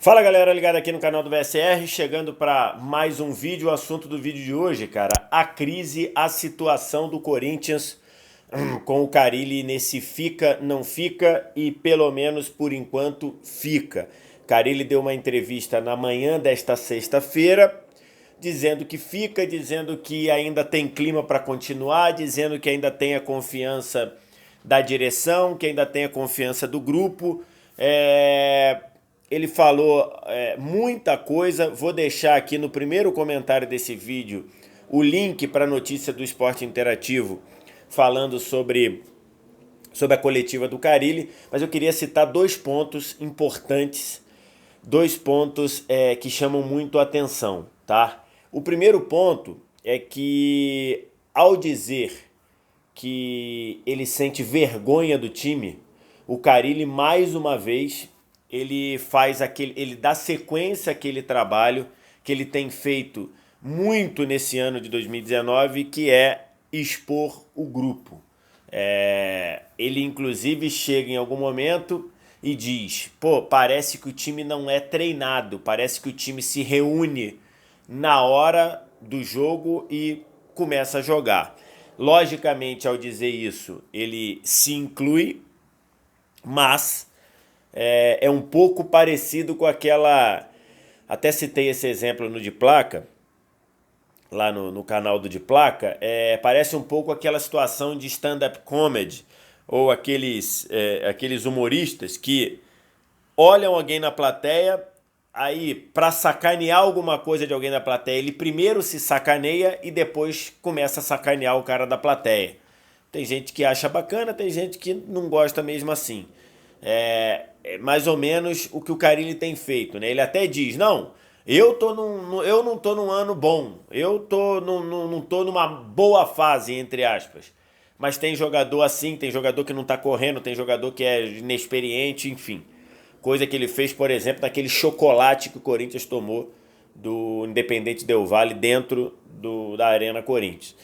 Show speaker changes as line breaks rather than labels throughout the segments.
Fala galera, ligado aqui no canal do VSR, chegando para mais um vídeo. O assunto do vídeo de hoje, cara, a crise, a situação do Corinthians com o Carille nesse fica, não fica e pelo menos por enquanto fica. Carille deu uma entrevista na manhã desta sexta-feira, dizendo que fica, dizendo que ainda tem clima para continuar, dizendo que ainda tem a confiança da direção, que ainda tem a confiança do grupo. Ele falou muita coisa. Vou deixar aqui no primeiro comentário desse vídeo o link para a notícia do Esporte Interativo falando sobre a coletiva do Carille, mas eu queria citar dois pontos importantes, dois pontos que chamam muito a atenção, tá? O primeiro ponto é que, ao dizer que ele sente vergonha do time, o Carille mais uma vez ele dá sequência àquele trabalho que ele tem feito muito nesse ano de 2019, que é expor o grupo. Ele inclusive chega em algum momento e diz: pô, parece que o time não é treinado, parece que o time se reúne na hora do jogo e começa a jogar. Logicamente, ao dizer isso, ele se inclui, mas é um pouco parecido com aquela... Até citei esse exemplo no De Placa, lá no canal do De Placa. Parece um pouco aquela situação de stand-up comedy, ou aqueles humoristas que olham alguém na plateia, aí para sacanear alguma coisa de alguém na plateia, ele primeiro se sacaneia e depois começa a sacanear o cara da plateia. Tem gente que acha bacana, tem gente que não gosta mesmo assim. É mais ou menos o que o Carille tem feito, né? Ele até diz: não, eu não tô num ano bom, não tô numa boa fase, entre aspas. Mas tem jogador assim, tem jogador que não tá correndo, tem jogador que é inexperiente, enfim. Coisa que ele fez, por exemplo, naquele chocolate que o Corinthians tomou do Independente Del Valle dentro da Arena Corinthians.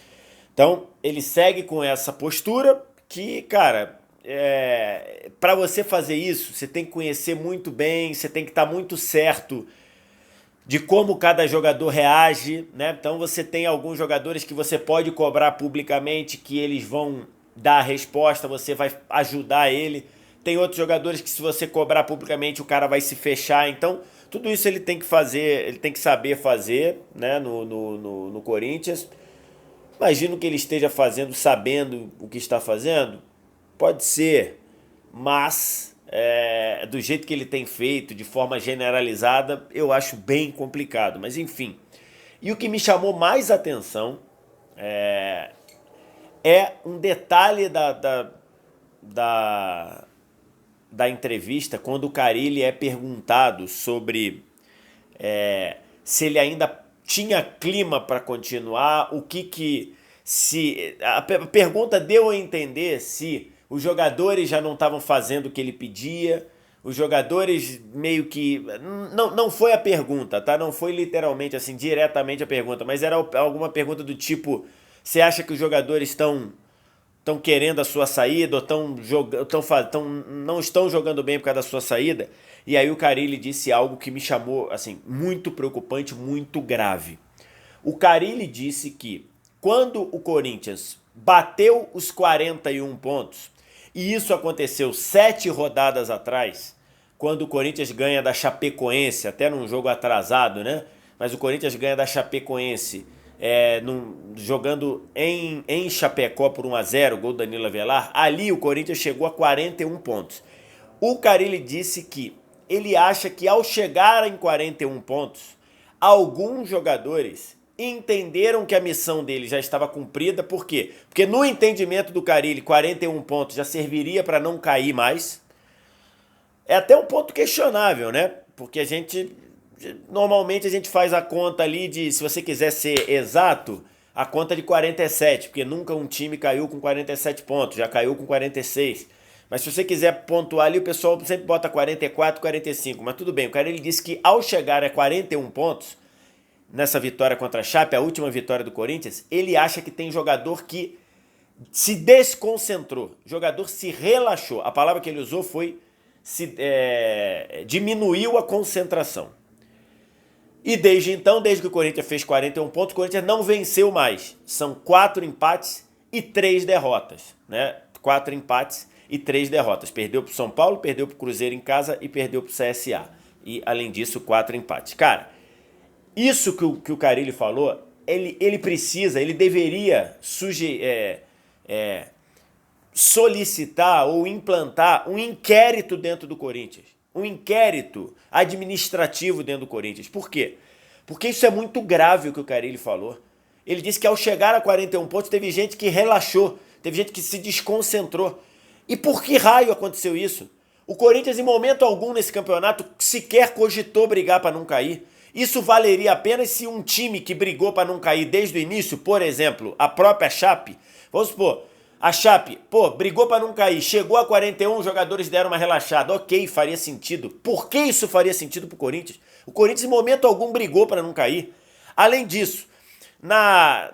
Então, ele segue com essa postura que, cara, para você fazer isso, você tem que conhecer muito bem, você tem que estar muito certo de como cada jogador reage, né? Então você tem alguns jogadores que você pode cobrar publicamente que eles vão dar a resposta, você vai ajudar ele. Tem outros jogadores que, se você cobrar publicamente, o cara vai se fechar. Então, tudo isso ele tem que fazer, ele tem que saber fazer, né, no Corinthians. Imagino que ele esteja fazendo, sabendo o que está fazendo. Pode ser, mas do jeito que ele tem feito, de forma generalizada, eu acho bem complicado. Mas enfim. E o que me chamou mais atenção é um detalhe da entrevista, quando o Carille é perguntado sobre se ele ainda tinha clima para continuar, se a pergunta deu a entender se os jogadores já não estavam fazendo o que ele pedia, os jogadores meio que... Não foi a pergunta, tá? Não foi literalmente assim, diretamente a pergunta, mas era alguma pergunta do tipo: você acha que os jogadores estão querendo a sua saída, ou não estão jogando bem por causa da sua saída? E aí o Carille disse algo que me chamou, assim, muito preocupante, muito grave. O Carille disse que quando o Corinthians bateu os 41 pontos, e isso aconteceu 7 rodadas atrás, quando o Corinthians ganha da Chapecoense, até num jogo atrasado, né? Mas o Corinthians ganha da Chapecoense jogando em Chapecó por 1-0, gol do Danilo Avelar. Ali o Corinthians chegou a 41 pontos. O Carille disse que ele acha que, ao chegar em 41 pontos, alguns jogadores entenderam que a missão dele já estava cumprida. Por quê? Porque, no entendimento do Carille, 41 pontos já serviria para não cair mais. É até um ponto questionável, né? Porque normalmente a gente faz a conta ali de, se você quiser ser exato, a conta de 47, porque nunca um time caiu com 47 pontos, já caiu com 46. Mas se você quiser pontuar ali, o pessoal sempre bota 44, 45. Mas tudo bem, o cara, ele disse que, ao chegar a 41 pontos, nessa vitória contra a Chape, a última vitória do Corinthians, ele acha que tem jogador que se desconcentrou, jogador se relaxou. A palavra que ele usou foi diminuiu a concentração. E desde então, desde que o Corinthians fez 41 pontos, o Corinthians não venceu mais. São 4 empates e 3 derrotas, né? 4 empates e 3 derrotas. Perdeu pro São Paulo, perdeu pro Cruzeiro em casa e perdeu pro CSA. E, além disso, 4 empates. Cara, isso que o Carille falou, ele precisa, ele deveria solicitar ou implantar um inquérito dentro do Corinthians. Um inquérito administrativo dentro do Corinthians. Por quê? Porque isso é muito grave o que o Carille falou. Ele disse que ao chegar a 41 pontos teve gente que relaxou, teve gente que se desconcentrou. E por que raio aconteceu isso? O Corinthians em momento algum nesse campeonato sequer cogitou brigar para não cair. Isso valeria apenas se um time que brigou para não cair desde o início, por exemplo, a própria Chape, vamos supor, a Chape, brigou para não cair, chegou a 41, os jogadores deram uma relaxada. Ok, faria sentido. Por que isso faria sentido pro Corinthians? O Corinthians em momento algum brigou para não cair. Além disso, na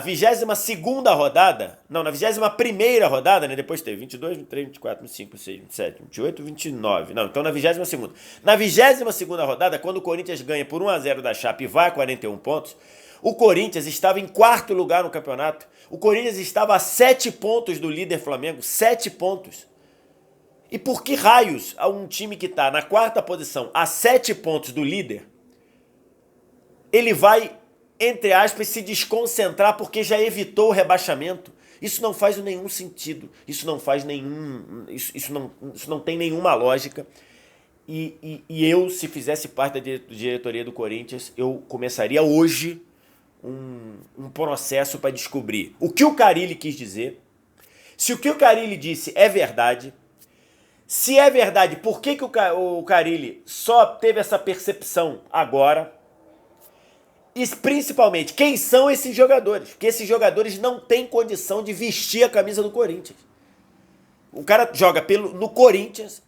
22ª rodada, não, na 21ª rodada, né, depois teve 22, 23, 24, 25, 26, 27, 28, 29, não, então na 22ª. Na 22ª rodada, quando o Corinthians ganha por 1-0 da Chape e vai a 41 pontos, o Corinthians estava em 4º lugar no campeonato. O Corinthians estava a 7 pontos do líder Flamengo. 7 pontos. E por que raios um time que está na 4ª posição, a 7 pontos do líder, ele vai, entre aspas, se desconcentrar porque já evitou o rebaixamento? Isso não faz nenhum sentido. Isso não faz nenhum... Isso não tem nenhuma lógica. E eu, se fizesse parte da diretoria do Corinthians, eu começaria hoje um processo para descobrir o que o Carille quis dizer, se o que o Carille disse é verdade, se é verdade, por que o Carille só teve essa percepção agora, e principalmente, quem são esses jogadores? Porque esses jogadores não têm condição de vestir a camisa do Corinthians. O cara joga no Corinthians,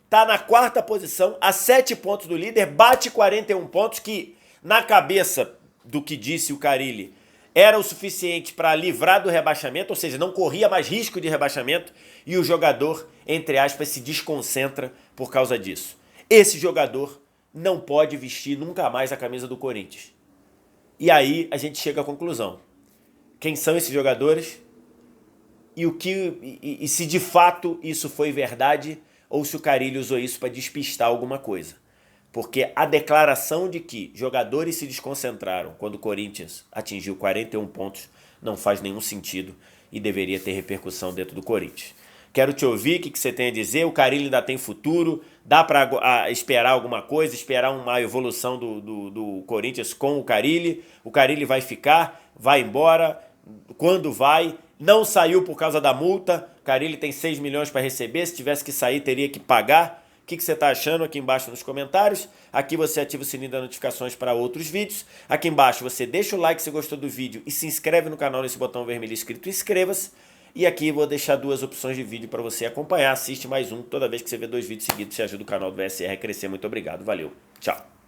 tá na 4ª posição, a 7 pontos do líder, bate 41 pontos, que na cabeça do que disse o Carille, era o suficiente para livrar do rebaixamento, ou seja, não corria mais risco de rebaixamento, e o jogador, entre aspas, se desconcentra por causa disso. Esse jogador não pode vestir nunca mais a camisa do Corinthians. E aí a gente chega à conclusão. Quem são esses jogadores? E se de fato isso foi verdade, ou se o Carille usou isso para despistar alguma coisa. Porque a declaração de que jogadores se desconcentraram quando o Corinthians atingiu 41 pontos não faz nenhum sentido e deveria ter repercussão dentro do Corinthians. Quero te ouvir, o que você tem a dizer. O Carille ainda tem futuro, dá para esperar alguma coisa, esperar uma evolução do Corinthians com o Carille vai ficar, vai embora, quando vai, não saiu por causa da multa, o Carille tem 6 milhões para receber, se tivesse que sair teria que pagar. O que você está achando aqui embaixo nos comentários. Aqui você ativa o sininho das notificações para outros vídeos. Aqui embaixo você deixa o like se gostou do vídeo e se inscreve no canal nesse botão vermelho escrito inscreva-se. E aqui vou deixar 2 opções de vídeo para você acompanhar. Assiste mais um. Toda vez que você vê 2 vídeos seguidos, você ajuda o canal do VSR a crescer. Muito obrigado. Valeu. Tchau.